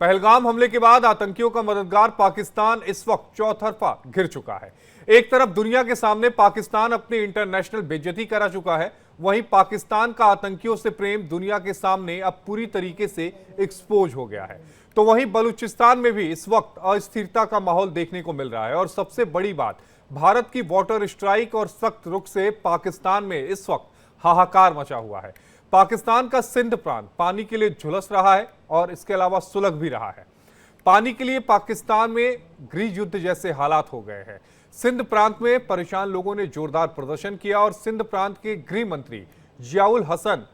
पहलगाम हमले के बाद आतंकियों का मददगार पाकिस्तान इस वक्त चौतरफा घिर चुका है। एक तरफ दुनिया के सामने पाकिस्तान अपनी इंटरनेशनल बेइज्जती करा चुका है, वहीं पाकिस्तान का आतंकियों से प्रेम दुनिया के सामने अब पूरी तरीके से एक्सपोज हो गया है। तो वहीं बलूचिस्तान में भी इस वक्त अस्थिरता का माहौल देखने को मिल रहा है और सबसे बड़ी बात, भारत की वाटर स्ट्राइक और सख्त रुख से पाकिस्तान में इस वक्त हाहाकार मचा हुआ है। पाकिस्तान का सिंध प्रांत पानी के लिए झुलस रहा है और इसके अलावा सुलग भी रहा है। पानी के लिए पाकिस्तान में गृह युद्ध जैसे हालात हो गए हैं। सिंध प्रांत में परेशान लोगों ने जोरदार प्रदर्शन किया और सिंध प्रांत के गृह मंत्री जियाउल हसन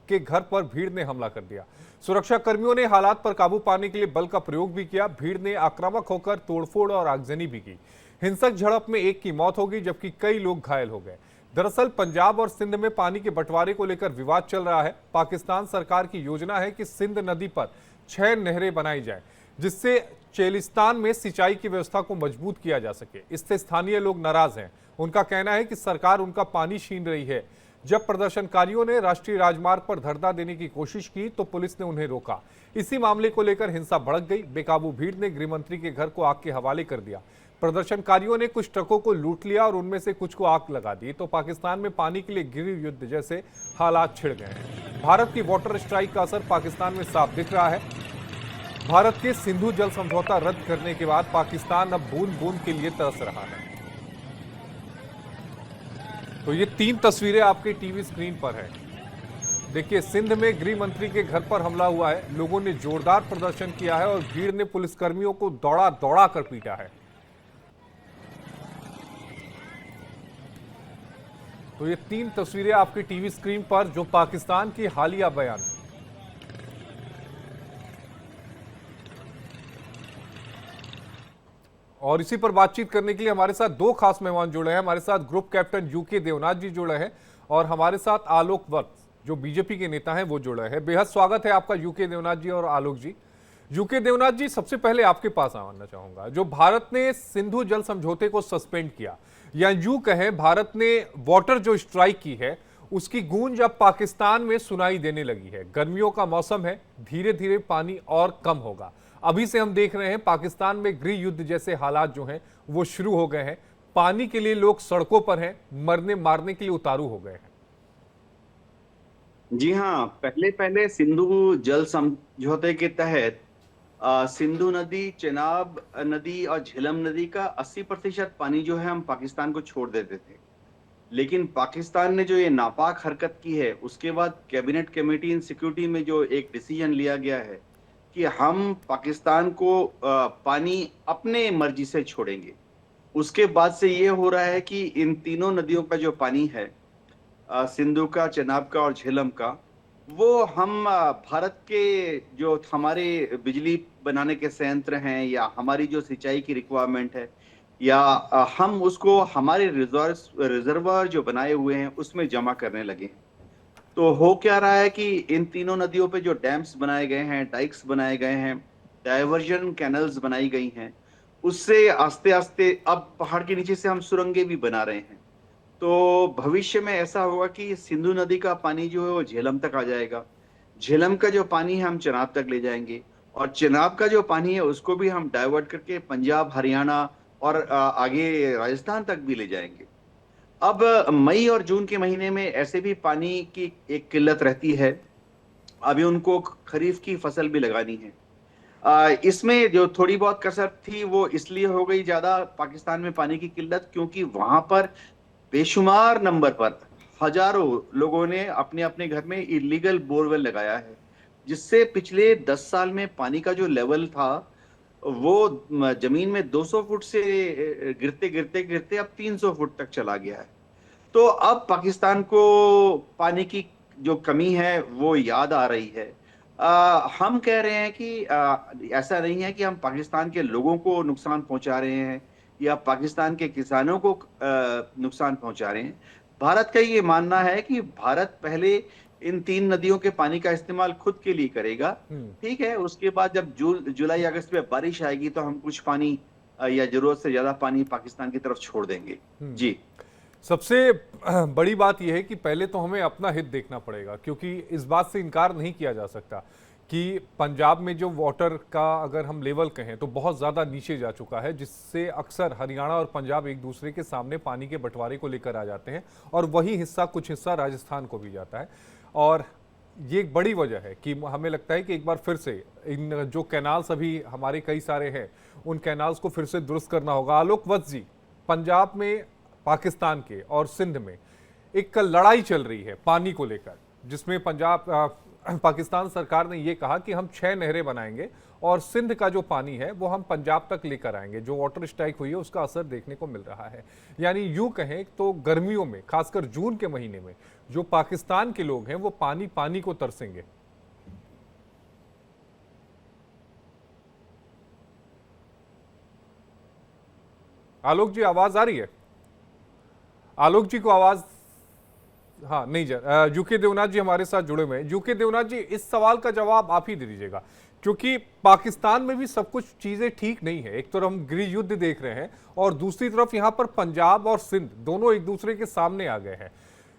के घर पर भीड़ ने हमला कर दिया। सुरक्षा कर्मियों ने हालात पर काबू पाने के लिए बल का प्रयोग भी किया। भीड़ ने आक्रामक होकर तोड़फोड़ और आगजनी भी की। हिंसक झड़प में एक की मौत हो गई जबकि कई लोग घायल हो गए। दरअसल पंजाब और सिंध में पानी के बंटवारे को लेकर विवाद चल रहा है। पाकिस्तान सरकार की योजना है कि सिंध नदी पर 6 नहरें बनाई जाए जिससे चेलिस्तान में सिंचाई की व्यवस्था को मजबूत किया जा सके। इससे स्थानीय लोग नाराज हैं। उनका कहना है कि सरकार उनका पानी छीन रही है। जब प्रदर्शनकारियों ने राष्ट्रीय राजमार्ग पर धरना देने की कोशिश की तो पुलिस ने उन्हें रोका। इसी मामले को लेकर हिंसा भड़क गई। बेकाबू भीड़ ने गृहमंत्री के घर को आग के हवाले कर दिया। प्रदर्शनकारियों ने कुछ ट्रकों को लूट लिया और उनमें से कुछ को आग लगा दी। तो पाकिस्तान में पानी के लिए गृह युद्ध जैसे हालात छिड़ गए हैं। भारत की वाटर स्ट्राइक का असर पाकिस्तान में साफ दिख रहा है। भारत के सिंधु जल समझौता रद्द करने के बाद पाकिस्तान अब बूंद बूंद के लिए तरस रहा है। तो ये 3 तस्वीरें आपके टीवी स्क्रीन पर है। देखिए, सिंध में गृह मंत्री के घर पर हमला हुआ है। लोगों ने जोरदार प्रदर्शन किया है और भीड़ ने पुलिसकर्मियों को दौड़ा दौड़ा कर पीटा है। तो ये 3 तस्वीरें आपकी टीवी स्क्रीन पर जो पाकिस्तान की हालिया बयान। और इसी पर बातचीत करने के लिए हमारे साथ 2 खास मेहमान जुड़े हैं। हमारे साथ ग्रुप कैप्टन यूके देवनाथ जी जुड़े हैं और हमारे साथ आलोक वत्स जो बीजेपी के नेता हैं वो जुड़े हैं। बेहद स्वागत है आपका यूके देवनाथ जी और आलोक जी। यूके देवनाथ जी, सबसे पहले आपके पास आना चाहूंगा। जो भारत ने सिंधु जल समझौते को सस्पेंड किया या यूं कहें भारत ने वाटर जो स्ट्राइक की है उसकी गूंज अब पाकिस्तान में सुनाई देने लगी है। गर्मियों का मौसम है, धीरे धीरे पानी और कम होगा। अभी से हम देख रहे हैं पाकिस्तान में गृह युद्ध जैसे हालात जो हैं वो शुरू हो गए हैं। पानी के लिए लोग सड़कों पर हैं, मरने मारने के लिए उतारू हो गए हैं। जी हाँ, पहले पहले सिंधु जल समझौते के तहत सिंधु नदी, चेनाब नदी और झेलम नदी का 80% पानी जो है हम पाकिस्तान को छोड़ देते थे। लेकिन पाकिस्तान ने जो ये नापाक हरकत की है उसके बाद कैबिनेट कमेटी इन सिक्योरिटी में जो एक डिसीजन लिया गया है कि हम पाकिस्तान को पानी अपने मर्जी से छोड़ेंगे। उसके बाद से ये हो रहा है कि इन तीनों नदियों का जो पानी है, सिंधु का, चेनाब का और झेलम का, वो हम भारत के जो हमारे बिजली बनाने के संयंत्र हैं या हमारी जो सिंचाई की रिक्वायरमेंट है या हम उसको हमारे रिजर्वर जो बनाए हुए हैं उसमें जमा करने लगे हैं। तो हो क्या रहा है कि इन तीनों नदियों पे जो डैम्स बनाए गए हैं, डाइक्स बनाए गए हैं, डाइवर्जन कैनल्स बनाई गई हैं, उससे आस्ते आस्ते अब पहाड़ के नीचे से हम सुरंगें भी बना रहे हैं। तो भविष्य में ऐसा होगा कि सिंधु नदी का पानी जो है वो झेलम तक आ जाएगा। झेलम का जो पानी है हम चेनाब तक ले जाएंगे और चेनाब का जो पानी है उसको भी हम डाइवर्ट करके पंजाब, हरियाणा और आगे राजस्थान तक भी ले जाएंगे। अब मई और जून के महीने में ऐसे भी पानी की एक किल्लत रहती है। अभी उनको खरीफ की फसल भी लगानी है। इसमें जो थोड़ी बहुत कसर थी वो इसलिए हो गई ज्यादा पाकिस्तान में पानी की किल्लत क्योंकि वहां पर बेशुमार नंबर पर हजारों लोगों ने अपने अपने घर में इलीगल बोरवेल लगाया है, जिससे पिछले 10 साल में पानी का जो लेवल था वो जमीन में 200 फुट से गिरते गिरते गिरते अब 300 फुट तक चला गया है। तो अब पाकिस्तान को पानी की जो कमी है वो याद आ रही है। हम कह रहे हैं कि ऐसा नहीं है कि हम पाकिस्तान के लोगों को नुकसान पहुंचा रहे हैं या पाकिस्तान के किसानों को नुकसान पहुंचा रहे हैं। भारत का ये मानना है कि भारत पहले इन 3 नदियों के पानी का इस्तेमाल खुद के लिए करेगा। ठीक है, उसके बाद जब जुलाई अगस्त में बारिश आएगी तो हम कुछ पानी या जरूरत से ज्यादा पानी पाकिस्तान की तरफ छोड़ देंगे। जी, सबसे बड़ी बात यह है कि पहले तो हमें अपना हित देखना पड़ेगा, क्योंकि इस बात से इनकार नहीं किया जा सकता कि पंजाब में जो वाटर का अगर हम लेवल कहें तो बहुत ज़्यादा नीचे जा चुका है, जिससे अक्सर हरियाणा और पंजाब एक दूसरे के सामने पानी के बंटवारे को लेकर आ जाते हैं और वही हिस्सा कुछ हिस्सा राजस्थान को भी जाता है। और ये एक बड़ी वजह है कि हमें लगता है कि एक बार फिर से इन जो कैनाल्स अभी हमारे कई सारे हैं उन कैनाल्स को फिर से दुरुस्त करना होगा। आलोक वत्स जी, पंजाब में पाकिस्तान के और सिंध में एक लड़ाई चल रही है पानी को लेकर, जिसमें पाकिस्तान सरकार ने यह कहा कि हम 6 नहरें बनाएंगे और सिंध का जो पानी है वो हम पंजाब तक लेकर आएंगे। जो वाटर स्ट्राइक हुई है उसका असर देखने को मिल रहा है। यानी यूं कहें तो गर्मियों में, खासकर जून के महीने में, जो पाकिस्तान के लोग हैं वो पानी पानी को तरसेंगे। आलोक जी, आवाज आ रही है? आलोक जी को आवाज, हाँ नहीं जा। यूके देवनाथ जी हमारे साथ जुड़े हुए हैं। यूके देवनाथ जी, इस सवाल का जवाब आप ही दे दीजिएगा, क्योंकि पाकिस्तान में भी सब कुछ चीजें ठीक नहीं है। एक तरफ हम गृह युद्ध देख रहे हैं और दूसरी तरफ यहां पर पंजाब और सिंध दोनों एक दूसरे के सामने आ गए हैं।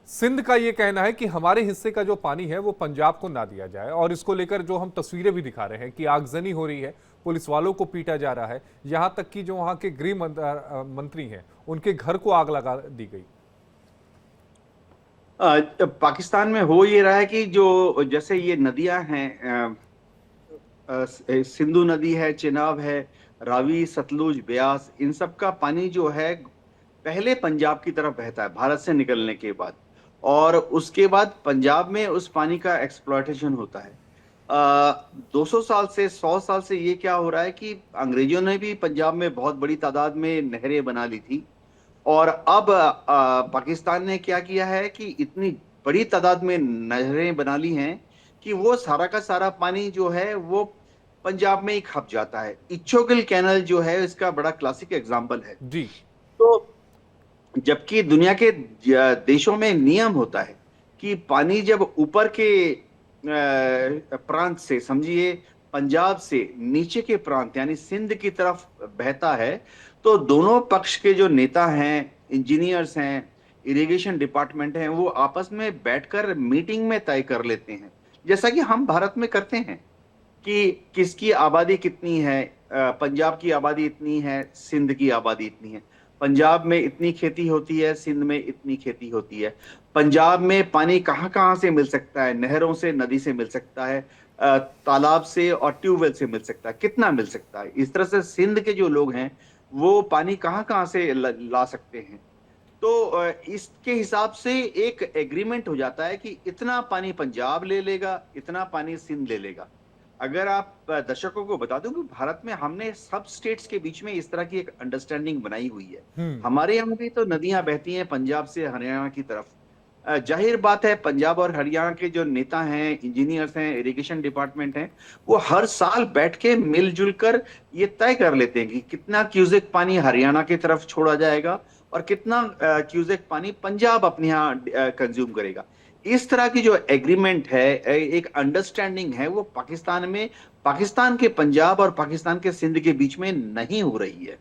सिंध का यह कहना है कि हमारे हिस्से का जो पानी है वो पंजाब को ना दिया जाए, और इसको लेकर जो हम तस्वीरें भी दिखा रहे हैं कि आगजनी हो रही है, पुलिस वालों को पीटा जा रहा है, यहां तक कि जो वहां के गृह मंत्री हैं उनके घर को आग लगा दी गई। पाकिस्तान में हो ये रहा है कि जो जैसे ये नदियां हैं, सिंधु नदी है, चिनाब है, रावी, सतलुज, ब्यास, इन सब का पानी जो है पहले पंजाब की तरफ बहता है भारत से निकलने के बाद, और उसके बाद पंजाब में उस पानी का एक्सप्लॉयटेशन होता है। 200 साल से 100 साल से ये क्या हो रहा है कि अंग्रेजों ने भी पंजाब में बहुत बड़ी तादाद में नहरें बना ली थी, और अब पाकिस्तान ने क्या किया है कि इतनी बड़ी तादाद में नहरें बना ली हैं कि वो सारा का सारा पानी जो है वो पंजाब में ही खप जाता है। इच्छोगिल कैनल जो है इसका बड़ा क्लासिक एग्जांपल है जी। तो जबकि दुनिया के देशों में नियम होता है कि पानी जब ऊपर के प्रांत से, समझिए पंजाब से नीचे के प्रांत यानी सिंध की तरफ बहता है, तो दोनों पक्ष के जो नेता हैं, इंजीनियर्स हैं, इरिगेशन डिपार्टमेंट हैं, वो आपस में बैठकर मीटिंग में तय कर लेते हैं, जैसा कि हम भारत में करते हैं कि किसकी आबादी कितनी है। पंजाब की आबादी इतनी है, सिंध की आबादी इतनी है, पंजाब में इतनी खेती होती है, सिंध में इतनी खेती होती है, पंजाब में पानी कहाँ कहाँ से मिल सकता है, नहरों से, नदी से मिल सकता है, तालाब से और ट्यूबवेल से मिल सकता है, कितना मिल सकता है। इस तरह से सिंध के जो लोग हैं वो पानी कहाँ कहाँ से ला सकते हैं। तो इसके हिसाब से एक एग्रीमेंट हो जाता है कि इतना पानी पंजाब ले लेगा, इतना पानी सिंध ले लेगा। अगर आप दर्शकों को बता दूं कि भारत में हमने सब स्टेट्स के बीच में इस तरह की एक अंडरस्टैंडिंग बनाई हुई है। हमारे यहाँ भी तो नदियां बहती हैं पंजाब से हरियाणा की तरफ। जाहिर बात है पंजाब और हरियाणा के जो नेता हैं, इंजीनियर्स हैं, इरिगेशन डिपार्टमेंट हैं, वो हर साल बैठ के मिलजुल कर ये तय कर लेते हैं कि कितना क्यूसेक पानी हरियाणा की तरफ छोड़ा जाएगा और कितना क्यूसेक पानी पंजाब अपने यहाँ कंज्यूम करेगा। इस तरह की जो एग्रीमेंट है, एक अंडरस्टैंडिंग है, वो पाकिस्तान में, पाकिस्तान के पंजाब और पाकिस्तान के सिंध के बीच में नहीं हो रही है।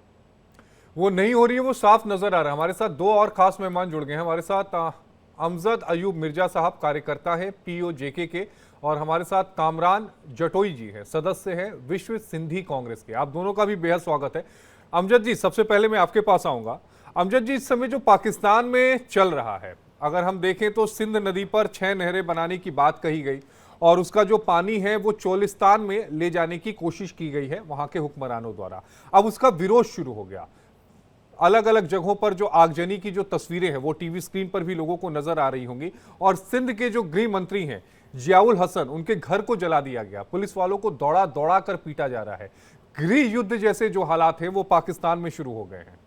वो नहीं हो रही है, वो साफ नजर आ रहा है। हमारे साथ 2 और खास मेहमान जुड़ गए हैं। हमारे साथ अमजद अयूब मिर्जा साहब, कार्यकर्ता है POJK के, और हमारे साथ कामरान जटोई जी हैं, सदस्य हैं विश्व सिंधी कांग्रेस के। आप दोनों का भी बेहद स्वागत है। अमजद जी, सबसे पहले मैं आपके पास आऊंगा। अमजद जी, इस समय जो पाकिस्तान में चल रहा है, अगर हम देखें तो सिंध नदी पर 6 नहरें बनाने की बात कही गई और उसका जो पानी है वो चोलिस्तान में ले जाने की कोशिश की गई है वहां के हुक्मरानों द्वारा। अब उसका विरोध शुरू हो गया। अलग अलग जगहों पर जो आगजनी की जो तस्वीरें हैं वो टीवी स्क्रीन पर भी लोगों को नजर आ रही होंगी, और सिंध के जो गृह मंत्री हैं जियाउल हसन, उनके घर को जला दिया गया, पुलिस वालों को दौड़ा दौड़ा कर पीटा जा रहा है। गृह युद्ध जैसे जो हालात हैं वो पाकिस्तान में शुरू हो गए हैं।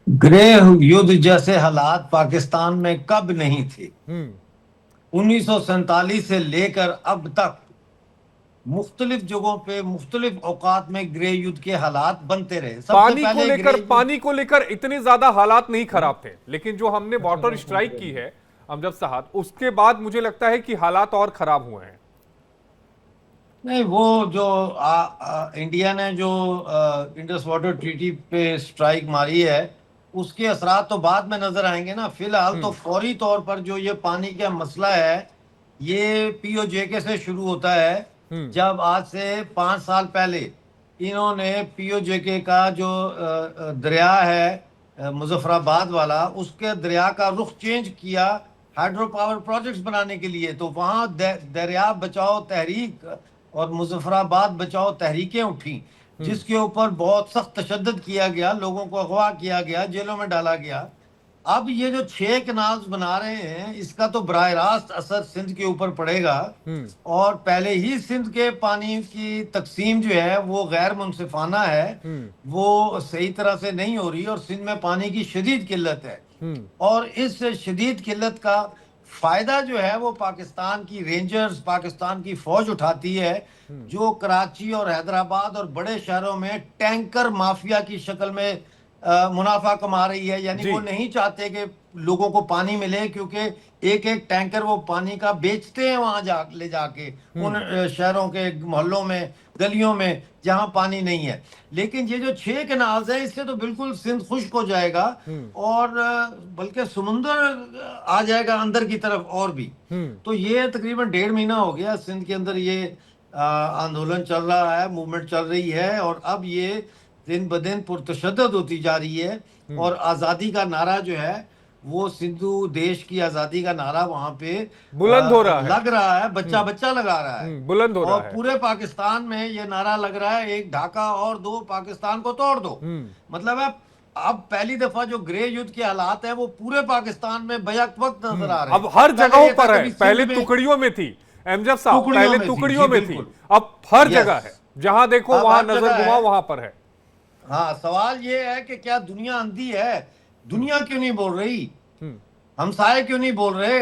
गृह युद्ध जैसे हालात पाकिस्तान में कब नहीं थे। 1947 से लेकर अब तक मुख्तलिफ जगहों पे मुख्तलिफ औकात में गृह युद्ध के हालात बनते रहे। पानी को लेकर इतने ज्यादा हालात नहीं खराब थे, लेकिन जो हमने वाटर स्ट्राइक की है अमजद साहब, उसके बाद मुझे लगता है कि हालात और खराब हुए हैं। नहीं, वो जो इंडिया ने जो इंडस वाटर ट्रीटी पे स्ट्राइक मारी है उसके असरात तो बाद में नजर आएंगे ना। फिलहाल तो फौरी तौर पर जो ये पानी का मसला है ये पीओजेके से शुरू होता है। जब आज से 5 साल पहले इन्होंने पीओजेके का जो दरिया है मुजफ्फराबाद वाला, उसके दरिया का रुख चेंज किया हाइड्रो पावर प्रोजेक्ट्स बनाने के लिए। तो वहां दरिया बचाओ तहरीक और मुजफ्फराबाद बचाओ तहरीकें उठी, जिसके ऊपर बहुत सख्त तशद्दुद किया गया, लोगों को अगवा किया गया, जेलों में डाला गया। अब ये जो 6 कैनाल्स बना रहे हैं, इसका तो बराह रास्त असर सिंध के ऊपर पड़ेगा। और पहले ही सिंध के पानी की तकसीम जो है वो गैर मुनसिफाना है, वो सही तरह से नहीं हो रही, और सिंध में पानी की शदीद किल्लत है। और इस शदीद किल्लत का फायदा जो है वो पाकिस्तान की रेंजर्स, पाकिस्तान की फौज उठाती है, जो कराची और हैदराबाद और बड़े शहरों में टैंकर माफिया की शक्ल में मुनाफा कमा रही है। यानी वो नहीं चाहते कि लोगों को पानी मिले, क्योंकि एक एक टैंकर वो पानी का बेचते हैं वहां ले जाके उन शहरों के मोहल्लों में, गलियों में जहां पानी नहीं है। लेकिन ये जो 6 कैनाल्स है, इससे तो बिल्कुल सिंध खुश्क हो जाएगा, और बल्कि समुंदर आ जाएगा अंदर की तरफ और भी। तो ये तकरीबन 1.5 महीना हो गया सिंध के अंदर ये आंदोलन चल रहा है, मूवमेंट चल रही है, और अब ये दिन ब दिन पुरतशद्दुद होती जा रही है। और आज़ादी का नारा जो है वो सिंधु देश की आज़ादी का नारा वहां पे बुलंद हो रहा है, लग रहा है, बच्चा बच्चा लगा रहा है, बुलंद हो रहा है। और पूरे पाकिस्तान में ये नारा लग रहा है, एक ढाका और दो, पाकिस्तान को तोड़ दो। मतलब है अब पहली दफा जो गृह युद्ध के हालात है वो पूरे पाकिस्तान में बैक वक्त नजर आ रहे हैं। अब हर जगहों पर है, पहले टुकड़ियों में थी एमजद साहब, पहले टुकड़ियों में थी, अब हर जगह है, जहां देखो वहां नजर घुमाओ वहां पर है। हाँ, सवाल ये है कि क्या दुनिया अंधी है? दुनिया क्यों नहीं बोल रही? हमसाए क्यों नहीं बोल रहे?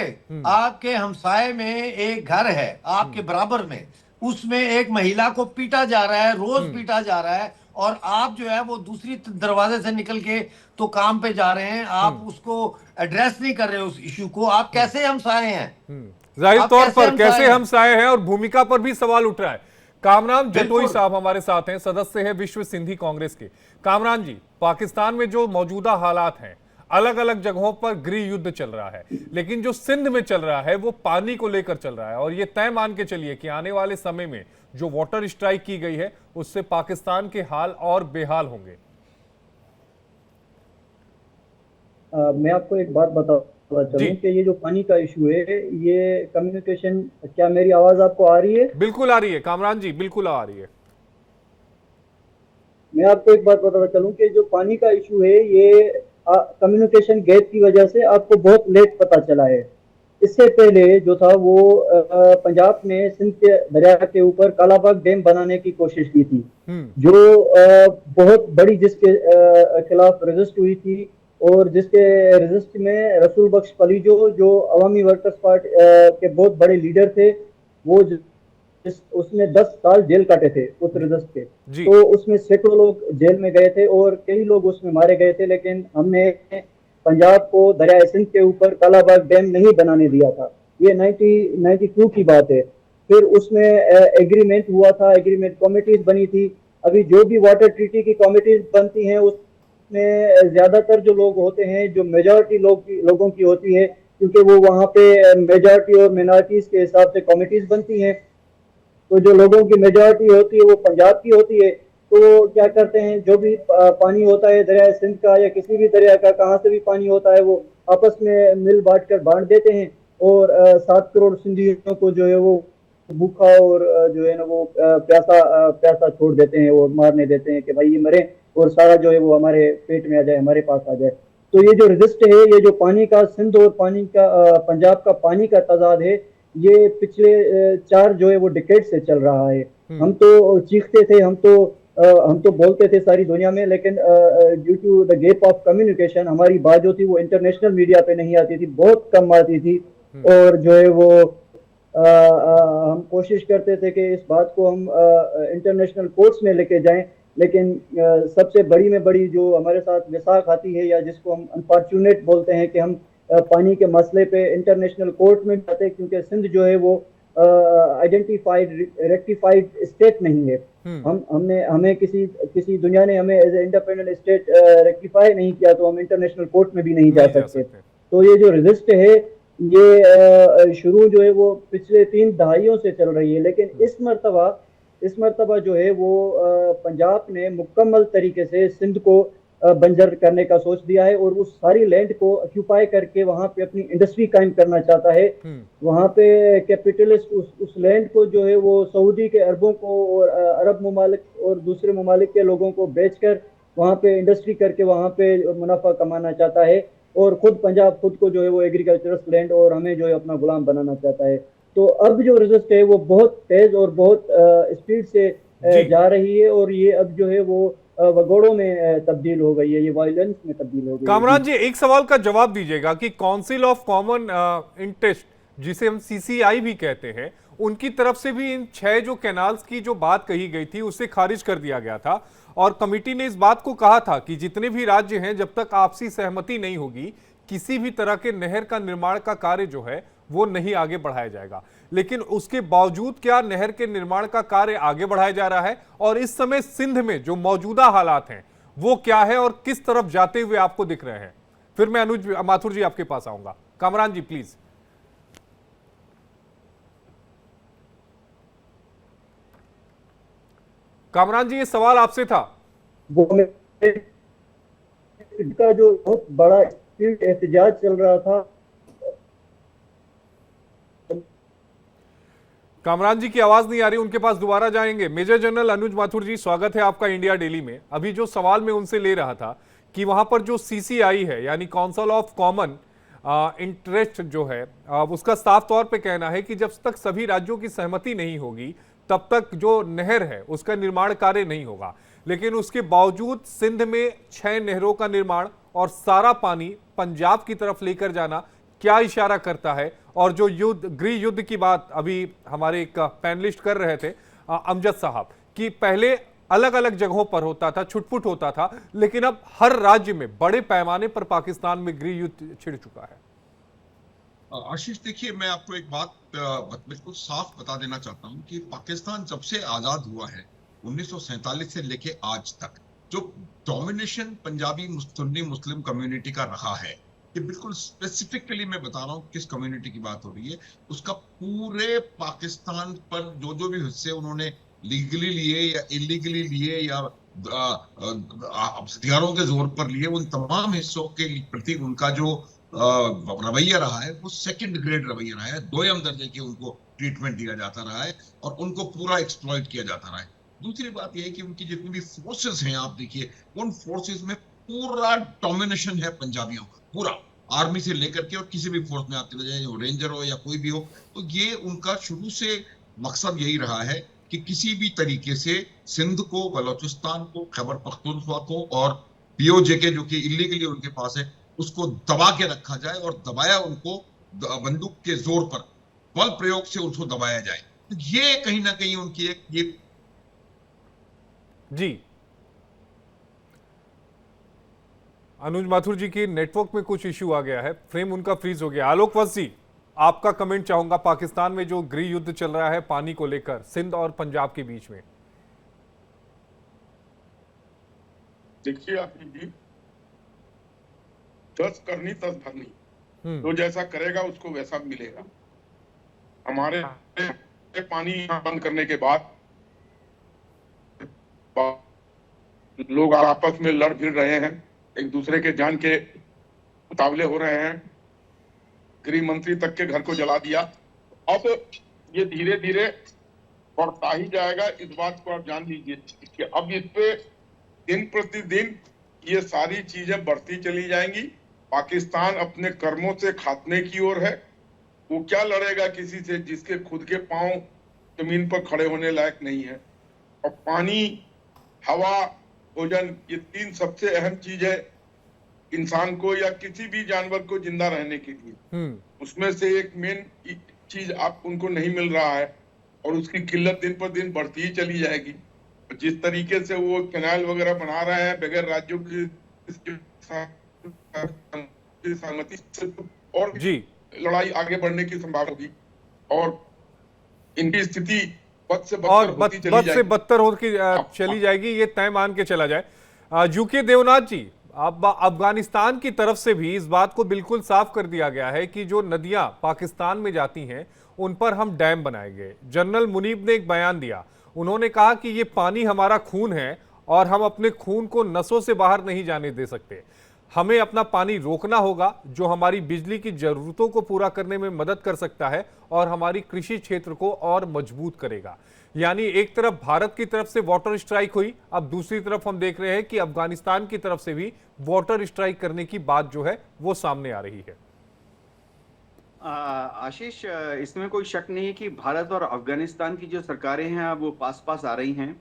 आपके हमसाए में एक घर है आपके बराबर में, उसमें एक महिला को पीटा जा रहा है, रोज पीटा जा रहा है, और आप जो है वो दूसरी दरवाजे से निकल के तो काम पे जा रहे हैं, आप उसको एड्रेस नहीं कर रहे उस इशू को। आप कैसे हमसाए हैं? जाहिर तौर पर कैसे हमसाए हैं, और भूमिका पर भी सवाल उठ रहा है। कामरान जतोई साहब हमारे साथ हैं, सदस्य हैं विश्व सिंधी कांग्रेस के। कामरान जी, पाकिस्तान में जो मौजूदा हालात हैं, अलग अलग जगहों पर गृह युद्ध चल रहा है, लेकिन जो सिंध में चल रहा है वो पानी को लेकर चल रहा है, और ये तय मान के चलिए कि आने वाले समय में जो वाटर स्ट्राइक की गई है उससे पाकिस्तान के हाल और बेहाल होंगे। मैं आपको एक बात बताना चाहूँ कि ये जो पानी का इशू है, ये कम्युनिकेशन, क्या मेरी आवाज आपको आ रही है? बिल्कुल आ रही है कामरान जी, बिल्कुल आ रही है। मैं आपको एक बात बताना चलूँ कि जो पानी का इशू है ये कम्युनिकेशन गैप की वजह से आपको बहुत लेट पता चला है। इससे पहले जो था वो पंजाब ने सिंध के दरिया के ऊपर कालाबाग डैम बनाने की कोशिश की थी, जो बहुत बड़ी, जिसके खिलाफ रजिस्ट हुई थी, और जिसके रजिस्ट में रसूल बख्श पलीजो जो अवामी वर्कर्स पार्टी के बहुत बड़े लीडर थे, वो उसने 10 साल जेल काटे थे उस रजिस्ट के। तो उसमें सैकड़ों लोग जेल में गए थे और कई लोग उसमें मारे गए थे, लेकिन हमने पंजाब को दरिया सिंध के ऊपर कालाबाग डैम नहीं बनाने दिया था। ये 1992 की बात है। फिर उसमें एग्रीमेंट हुआ था, एग्रीमेंट कमिटीज बनी थी। अभी जो भी वाटर ट्रीटी की कमिटीज बनती हैं उसमें ज्यादातर जो लोग होते हैं, जो मेजॉरिटी लोगों की होती है, क्योंकि वो वहाँ पे मेजॉरिटी और मिनॉरिटीज के हिसाब से कमिटीज बनती हैं। तो जो लोगों की मेजॉरिटी होती है वो पंजाब की होती है। तो क्या करते हैं, जो भी पानी होता है दरिया सिंध का या किसी भी दरिया का, कहाँ से भी पानी होता है, वो आपस में मिल बांट कर बांट देते हैं, और 7 करोड़ सिंधियों को जो है वो भूखा और जो है ना वो प्यासा छोड़ देते हैं और मारने देते हैं कि भाई ये मरे, और सारा जो है वो हमारे पेट में आ जाए, हमारे पास आ जाए। तो ये जो रजिस्ट है, ये जो पानी का सिंध और पानी का पंजाब का पानी का तजाद है, ये पिछले 4 जो है वो डिकेड से चल रहा है। हम तो चीखते थे, हम तो बोलते थे सारी दुनिया में, लेकिन due to the gap of communication हमारी बात जो थी वो इंटरनेशनल मीडिया पे नहीं आती थी, बहुत कम आती थी। और जो है वो हम कोशिश करते थे कि इस बात को हम इंटरनेशनल कोर्ट्स में लेके जाएं, लेकिन सबसे बड़ी में बड़ी जो हमारे साथ विसाख आती है, या जिसको हम अनफॉर्चुनेट बोलते हैं, कि हम पानी के मसले पे इंटरनेशनल कोर्ट में जाते हैं, क्योंकि सिंध जो है वो आइडेंटिफाइड रेक्टिफाइड स्टेट नहीं है। हमें किसी दुनिया ने हमें as a independent state rectify नहीं किया, तो हम इंटरनेशनल कोर्ट में भी नहीं जा सकते। तो ये जो रजिस्ट है ये शुरू जो है वो पिछले 3 दहाइयों से चल रही है, लेकिन इस मर्तबा जो है वो पंजाब ने मुकम्मल तरीके से सिंध को बंजर करने का सोच दिया है और उस सारी लैंड को ऑक्यूपाई करके वहां पे अपनी इंडस्ट्री कायम करना चाहता है। वहां पे कैपिटलिस्ट उस लैंड को जो है वो सऊदी के अरबों को और अरब ममालिक और दूसरे ममालिक के लोगों को बेचकर वहां पे इंडस्ट्री करके वहां पे मुनाफा कमाना चाहता है और पंजाब खुद को जो है वो एग्रीकल्चरल लैंड और हमें जो है अपना गुलाम बनाना चाहता है। तो अब जो रिजल्ट है वो बहुत तेज और बहुत स्पीड से जा रही है और ये अब जो है वो वगोड़ों में तब्दील हो गई है, ये वायलेंस में तब्दील हो गई है। कामरान जी, एक सवाल का जवाब दीजिएगा कि काउंसिल ऑफ कॉमन इंटरेस्ट, जिसे हम सीसीआई भी कहते हैं, उनकी तरफ से भी इन 6 जो कैनाल्स की जो बात कही गई थी उसे खारिज कर दिया गया था और कमेटी ने इस बात को कहा था कि जितने भी राज्य हैं, जब तक आपसी सहमति नहीं होगी किसी भी तरह के नहर का निर्माण का कार्य जो है वो नहीं आगे बढ़ाया जाएगा। लेकिन उसके बावजूद क्या नहर के निर्माण का कार्य आगे बढ़ाया जा रहा है? और इस समय सिंध में जो मौजूदा हालात हैं वो क्या है और किस तरफ जाते हुए आपको दिख रहे हैं? फिर मैं अनुज माथुर जी आपके पास आऊंगा। कामरान जी प्लीज। कामरान जी, ये सवाल आपसे था। वो का जो बहुत बड़ा एहतजाज चल रहा था। कामरान जी की आवाज नहीं आ रही, उनके पास दोबारा जाएंगे। मेजर जनरल अनुज माथुर जी, स्वागत है आपका इंडिया डेली में। अभी जो सवाल मैं उनसे ले रहा था कि वहां पर जो सीसीआई है यानी काउंसिल ऑफ कॉमन इंटरेस्ट जो है, उसका साफ तौर पे कहना है कि जब तक सभी राज्यों की सहमति नहीं होगी तब तक जो नहर है उसका निर्माण कार्य नहीं होगा। लेकिन उसके बावजूद सिंध में 6 नहरों का निर्माण और सारा पानी पंजाब की तरफ लेकर जाना क्या इशारा करता है? और जो गृह युद्ध की बात अभी हमारे एक पैनलिस्ट कर रहे थे अमजद साहब, कि पहले अलग अलग जगहों पर होता था, छुटपुट होता था, लेकिन अब हर राज्य में बड़े पैमाने पर पाकिस्तान में गृह युद्ध छिड़ चुका है। आशीष, देखिए, मैं आपको एक बात बिल्कुल साफ बता देना चाहता हूं कि पाकिस्तान जब से आजाद हुआ है 1947 से लेके आज तक, जो domination Punjabi Sunni Muslim community का रहा है, ये बिल्कुल स्पेसिफिकली मैं बता रहा हूँ किस कम्युनिटी की बात हो रही है, उसका पूरे पाकिस्तान पर जो जो भी हिस्से उन्होंने लीगली लिए या इलीगली लिए या हथियारों के जोर पर लिए, उन तमाम हिस्सों के प्रति उनका जो रवैया रहा है वो सेकंड ग्रेड रवैया रहा है। 2म दर्जे की उनको ट्रीटमेंट दिया जाता रहा है और उनको पूरा एक्सप्लॉइट किया जाता रहा है। दूसरी बात यह है कि उनकी जितनी भी फोर्सेस हैं, आप देखिए, उन फोर्सेस में पूरा डोमिनेशन है पंजाबियों का, पूरा आर्मी से लेकर के, और किसी भी फोर्स में आप चले जाए, रेंजर हो या कोई भी हो, तो ये उनका शुरू से मकसद यही रहा है कि किसी भी तरीके से सिंध को, बलोचिस्तान को, खैबर पख्तूनख्वा को और पीओजेके जो कि इलीगली उनके पास है, उसको दबा के रखा जाए और दबाया उनको बंदूक के जोर पर, बल प्रयोग से उसको दबाया जाए। तो ये कहीं ना कहीं उनकी एक ये जी। अनुज माथुर जी की नेटवर्क में कुछ इश्यू आ गया है, फ्रेम उनका फ्रीज हो गया। आलोक वत्स जी, आपका कमेंट चाहूंगा पाकिस्तान में जो गृह युद्ध चल रहा है पानी को लेकर सिंध और पंजाब के बीच में। देखिए आशीष जी, 10 करनी 10 भरनी, तो जैसा करेगा उसको वैसा मिलेगा। हमारे पानी बंद करने के बाद लोग आपस में लड़ भिड़ रहे हैं, एक दूसरे के जान के मुकाबले हो रहे हैं, गृह मंत्री तक के घर को जला दिया। अब ये धीरे धीरे बढ़ता ही जाएगा, इस बात को आप जान लीजिए कि अब इस पे दिन प्रतिदिन ये सारी चीजें बढ़ती चली जाएंगी। पाकिस्तान अपने कर्मों से खात्मे की ओर है। वो क्या लड़ेगा किसी से जिसके खुद के पांव जमीन पर खड़े होने लायक नहीं है। और पानी, हवा, भोजन, ये 3 सबसे अहम चीज है इंसान को या किसी भी जानवर को जिंदा रहने के लिए। उसमें से एक मेन चीज आप उनको नहीं मिल रहा है और उसकी किल्लत दिन पर दिन बढ़ती ही चली जाएगी। जिस तरीके से वो कैनाल वगैरह बना रहे हैं बगैर राज्यों की सहमति से, और जी लड़ाई आगे बढ़ने की संभावना होगी और इनकी स्थिति बद से बदतर होती चली जाएगी, ये तय मान के चला जाए। यूके देवनाथ जी, अब अफगानिस्तान की तरफ से भी इस बात को बिल्कुल साफ कर दिया गया है कि जो नदियां पाकिस्तान में जाती हैं उन पर हम डैम बनाएंगे। जनरल मुनीब ने एक बयान दिया, उन्होंने कहा कि ये पानी हमारा खून है और हम अपने खून को नसों से बाहर नहीं जाने दे सकते। हमें अपना पानी रोकना होगा जो हमारी बिजली की जरूरतों को पूरा करने में मदद कर सकता है और हमारी कृषि क्षेत्र को और मजबूत करेगा। यानी एक तरफ भारत की तरफ से वाटर स्ट्राइक हुई, अब दूसरी तरफ हम देख रहे हैं कि अफगानिस्तान की तरफ से भी वाटर स्ट्राइक करने की बात जो है वो सामने आ रही है। आशीष, इसमें कोई शक नहीं है कि भारत और अफगानिस्तान की जो सरकारें हैं वो पास पास आ रही हैं।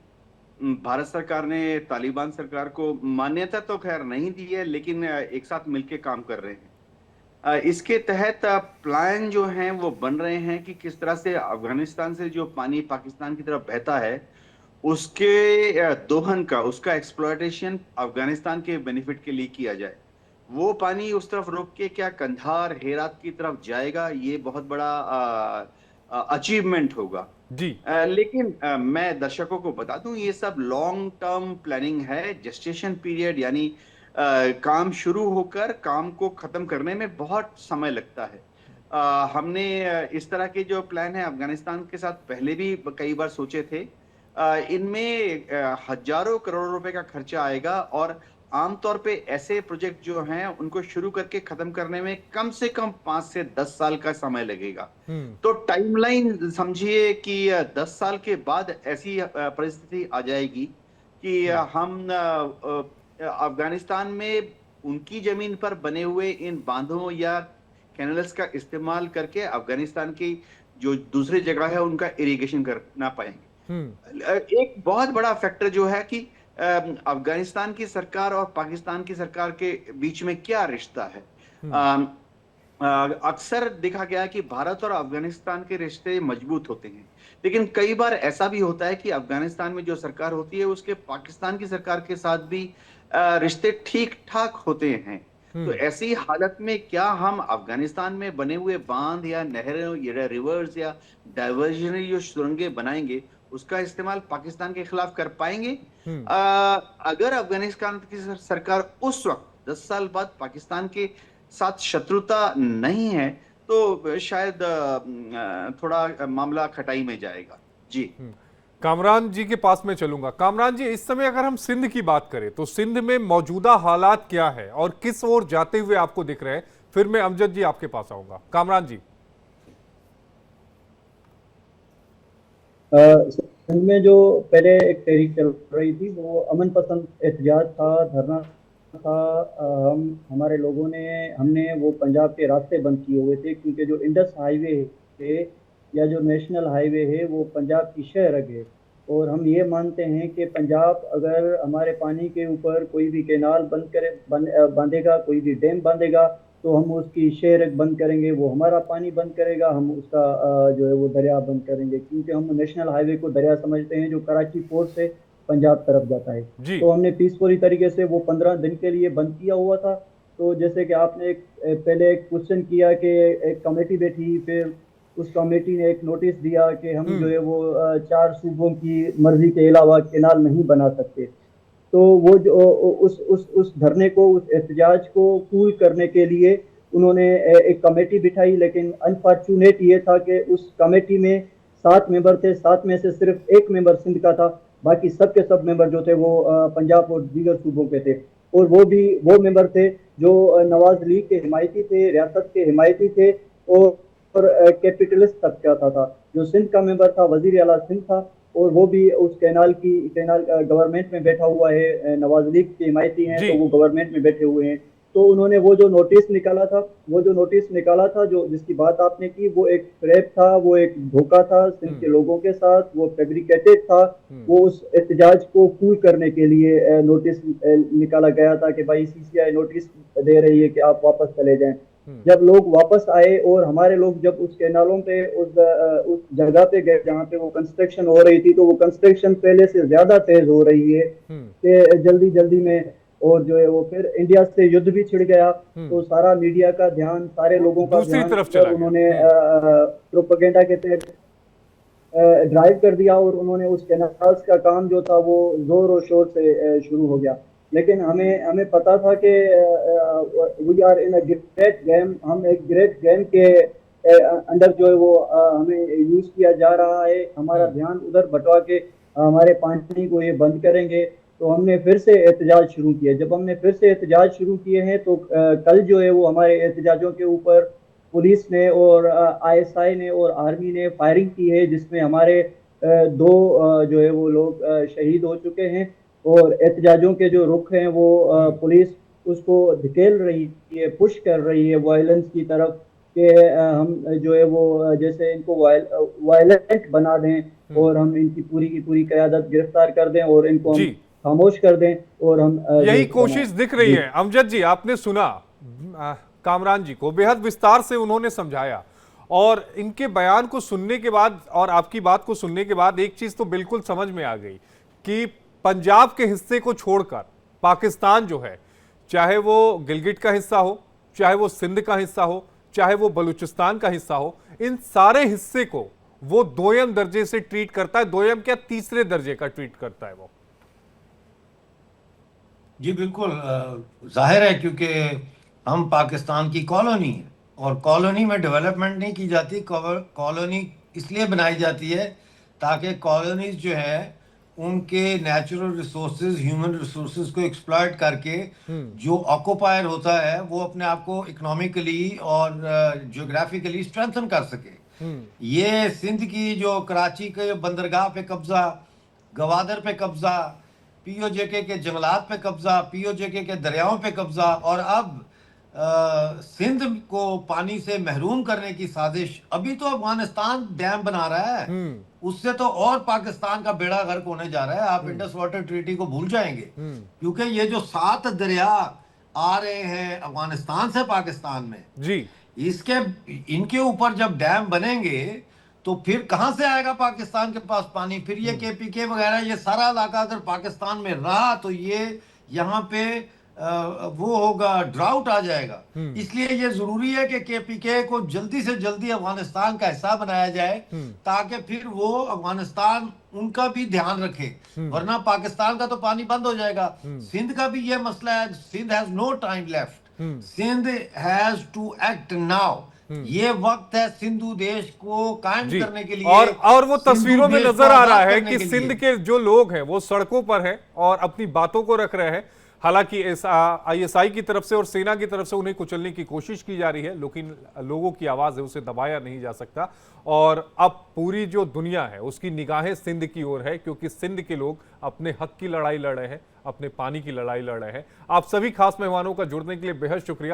भारत सरकार ने तालिबान सरकार को मान्यता तो खैर नहीं दी है, लेकिन एक साथ मिलकर काम कर रहे हैं। इसके तहत प्लान जो हैं वो बन रहे हैं कि किस तरह से अफगानिस्तान से जो पानी पाकिस्तान की तरफ बहता है उसके दोहन का, उसका एक्सप्लॉयटेशन अफगानिस्तान के बेनिफिट के लिए किया जाए। वो पानी उस तरफ रोक के क्या कंधार हेरात की तरफ जाएगा, ये बहुत बड़ा अचीवमेंट होगा जी। लेकिन मैं दर्शकों को बता दूं, ये सब लॉन्ग टर्म प्लानिंग है। जेस्टेशन पीरियड यानी काम शुरू होकर काम को खत्म करने में बहुत समय लगता है। हमने इस तरह के जो प्लान है अफगानिस्तान के साथ पहले भी कई बार सोचे थे। इनमें हजारों करोड़ रुपए का खर्चा आएगा और आमतौर पे ऐसे प्रोजेक्ट जो हैं उनको शुरू करके खत्म करने में कम से कम 5 से 10 साल का समय लगेगा। तो टाइमलाइन समझिए कि 10 साल के बाद ऐसी परिस्थिति आ जाएगी कि हम अफगानिस्तान में उनकी जमीन पर बने हुए इन बांधों या कैनल्स का इस्तेमाल करके अफगानिस्तान की जो दूसरी जगह है उनका इरिगेशन करना पाएंगे। एक बहुत बड़ा फैक्टर जो है कि अफगानिस्तान की सरकार और पाकिस्तान की सरकार के बीच में क्या रिश्ता है। अक्सर देखा गया कि भारत और अफगानिस्तान के रिश्ते मजबूत होते हैं, लेकिन कई बार ऐसा भी होता है कि अफगानिस्तान में जो सरकार होती है उसके पाकिस्तान की सरकार के साथ भी रिश्ते ठीक ठाक होते हैं। तो ऐसी हालत में क्या हम अफगानिस्तान में बने हुए बांध या नहरों या रिवर्स या डाइवर्जनरी जो सुरंगें बनाएंगे उसका इस्तेमाल पाकिस्तान के खिलाफ कर पाएंगे? अगर अफगानिस्तान की सरकार उस वक्त 10 साल बाद पाकिस्तान के साथ शत्रुता नहीं है तो शायद थोड़ा मामला खटाई में जाएगा। जी। कामरान जी के पास में चलूंगा। कामरान जी, इस समय अगर हम सिंध की बात करें तो सिंध में मौजूदा हालात क्या है और किस ओर जाते हुए आपको दिख रहे हैं? फिर मैं अमजद जी आपके पास आऊंगा। कामरान जी। सिंध में जो पहले एक तहरीक चल रही थी वो अमन पसंद एहतजाज था, धरना था। हमारे लोगों ने हमने वो पंजाब के रास्ते बंद किए हुए थे क्योंकि जो इंडस हाईवे है या जो नेशनल हाईवे है वो पंजाब की शह रग है और हम ये मानते हैं कि पंजाब अगर हमारे पानी के ऊपर कोई भी कैनाल बांधेगा, कोई भी डैम बांधेगा तो हम उसकी शह रग बंद करेंगे, वो हमारा पानी बंद करेगा, हम उसका जो है वो दरिया बंद करेंगे क्योंकि हम नेशनल हाईवे को दरिया समझते हैं जो कराची पोर्ट से पंजाब तरफ जाता है। तो हमने पीसफुली तरीके से वो 15 दिन के लिए बंद किया हुआ था। तो जैसे कि आपने पहले एक क्वेश्चन किया कि एक कमेटी बैठी, फिर उस कमेटी ने एक नोटिस दिया कि हम जो है वो 4 सूबों की मर्जी के अलावा कैनाल नहीं बना सकते। तो वो जो उस धरने को, उस एहतजाज को कूल करने के लिए उन्होंने एक कमेटी बिठाई, लेकिन अनफॉर्चुनेट ये था कि उस कमेटी में 7 मेंबर थे, 7 में से सिर्फ 1 मेंबर सिंध का था, बाकी सब के सब मेंबर जो थे वो पंजाब और दीगर सूबों के थे। और वो मेंबर थे जो नवाज लीग के हिमायती थे, रियासत के हिमायती थे और कैपिटलिस्ट तबका था। जो सिंध का मेंबर था वजीर आला सिंध था और वो भी उस कैनाल गवर्नमेंट में बैठा हुआ है, नवाज लीग के हिमायती हैं तो वो गवर्नमेंट में बैठे हुए हैं। तो उन्होंने वो जो नोटिस निकाला था जो जिसकी बात आपने की, वो एक फ्रेब था, वो एक धोखा था सिंध के लोगों के साथ, वो फैब्रिकेटेड था। वो उस एहतजाज को कूल करने के लिए नोटिस निकाला गया था कि भाई सीसीआई नोटिस दे रही है कि आप वापस चले जाएं। जब लोग वापस आए और हमारे लोग जब उस कैनालों पे उस जगह पे गए जहाँ पे वो कंस्ट्रक्शन हो रही थी, तो वो कंस्ट्रक्शन पहले से ज्यादा तेज हो रही है कि जल्दी में, और जो है वो फिर इंडिया से युद्ध भी छिड़ गया। तो सारा मीडिया का ध्यान, सारे लोगों का ध्यान उन्होंने प्रोपेगेंडा के तहत ड्राइव कर दिया और उन्होंने उस कैनाल्स का काम जो था वो जोर और शोर से शुरू हो गया। लेकिन हमें पता था कि we are in a great game, हम एक ग्रेट गेम के अंडर जो है वो हमें यूज किया जा रहा है। हमारा ध्यान उधर बटवा के हमारे पानी को ये बंद करेंगे। तो हमने फिर से एहतजाज शुरू किया। जब हमने फिर से एहतजाज शुरू किए हैं तो कल जो है वो हमारे एहतजाजों के ऊपर पुलिस ने और आईएसआई ने और आर्मी ने फायरिंग की है, जिसमें हमारे दो जो है वो लोग शहीद हो चुके हैं। और एहतजाजों के जो रुख हैं वो पुलिस उसको धकेल रही है, पुश कर रही है वायलेंस की तरफ कि हम जो है वो जैसे इनको वायलेंट बना दें और हम इनकी पूरी की पूरी क़यादत गिरफ्तार कर दें और इनको हम खामोश कर दें और हम यही कोशिश दिख रही है। अमजद जी, आपने सुना कामरान जी को, बेहद विस्तार से उन्होंने समझाया और इनके बयान को सुनने के बाद और आपकी बात को सुनने के बाद एक चीज तो बिल्कुल समझ में आ गई कि पंजाब के हिस्से को छोड़कर पाकिस्तान जो है, चाहे वो गिलगिट का हिस्सा हो, चाहे वो सिंध का हिस्सा हो, चाहे वो बलूचिस्तान का हिस्सा हो, इन सारे हिस्से को वो दोयम दर्जे से ट्रीट करता है। दोयम क्या, तीसरे दर्जे का ट्रीट करता है वो। जी बिल्कुल, जाहिर है क्योंकि हम पाकिस्तान की कॉलोनी है और कॉलोनी में डेवलपमेंट नहीं की जाती। कॉलोनी इसलिए बनाई जाती है ताकि कॉलोनीज जो है उनके नेचुरल रिसोर्सेज, ह्यूमन रिसोर्सेज को एक्सप्लॉइट करके जो ऑक्युपायर होता है वो अपने आप को इकोनॉमिकली और जियोग्राफिकली स्ट्रेंथन कर सके। ये सिंध की जो कराची के बंदरगाह पे कब्जा, गवादर पे कब्जा, पीओजेके के जंगलात पे कब्जा, पीओजेके के दरियाओं पे कब्जा और अब सिंध को पानी से महरूम करने की साजिश। अभी तो अफगानिस्तान डैम बना रहा है, उससे तो और पाकिस्तान का बेड़ा गर्क होने जा रहा है। आप इंडस वाटर ट्रीटी को भूल जाएंगे क्योंकि ये जो 7 दरिया आ रहे हैं अफगानिस्तान से पाकिस्तान में जी, इनके ऊपर जब डैम बनेंगे तो फिर कहां से आएगा पाकिस्तान के पास पानी। फिर ये केपीके वगैरह ये सारा इलाका अगर पाकिस्तान में रहा तो ये यहाँ पे वो होगा, ड्राउट आ जाएगा। इसलिए ये जरूरी है कि केपीके को जल्दी से जल्दी अफगानिस्तान का हिस्सा बनाया जाए ताकि फिर वो अफगानिस्तान उनका भी ध्यान रखे, वरना पाकिस्तान का तो पानी बंद हो जाएगा। सिंध का भी ये मसला है, Sindh has no time left, Sindh has to act now. ये वक्त है सिंधु देश को कायम करने के लिए। और वो तस्वीरों में नजर आ रहा है कि सिंध के जो लोग हैं वो सड़कों पर हैं और अपनी बातों को रख रहे हैं। हालांकि आईएसआई की तरफ से और सेना की तरफ से उन्हें कुचलने की कोशिश की जा रही है, लेकिन लोगों की आवाज है उसे दबाया नहीं जा सकता। और अब पूरी जो दुनिया है उसकी निगाहें सिंध की ओर है, क्योंकि सिंध के लोग अपने हक की लड़ाई लड़ रहे हैं, अपने पानी की लड़ाई लड़ रहे हैं। आप सभी खास मेहमानों का जुड़ने के लिए बेहद शुक्रिया।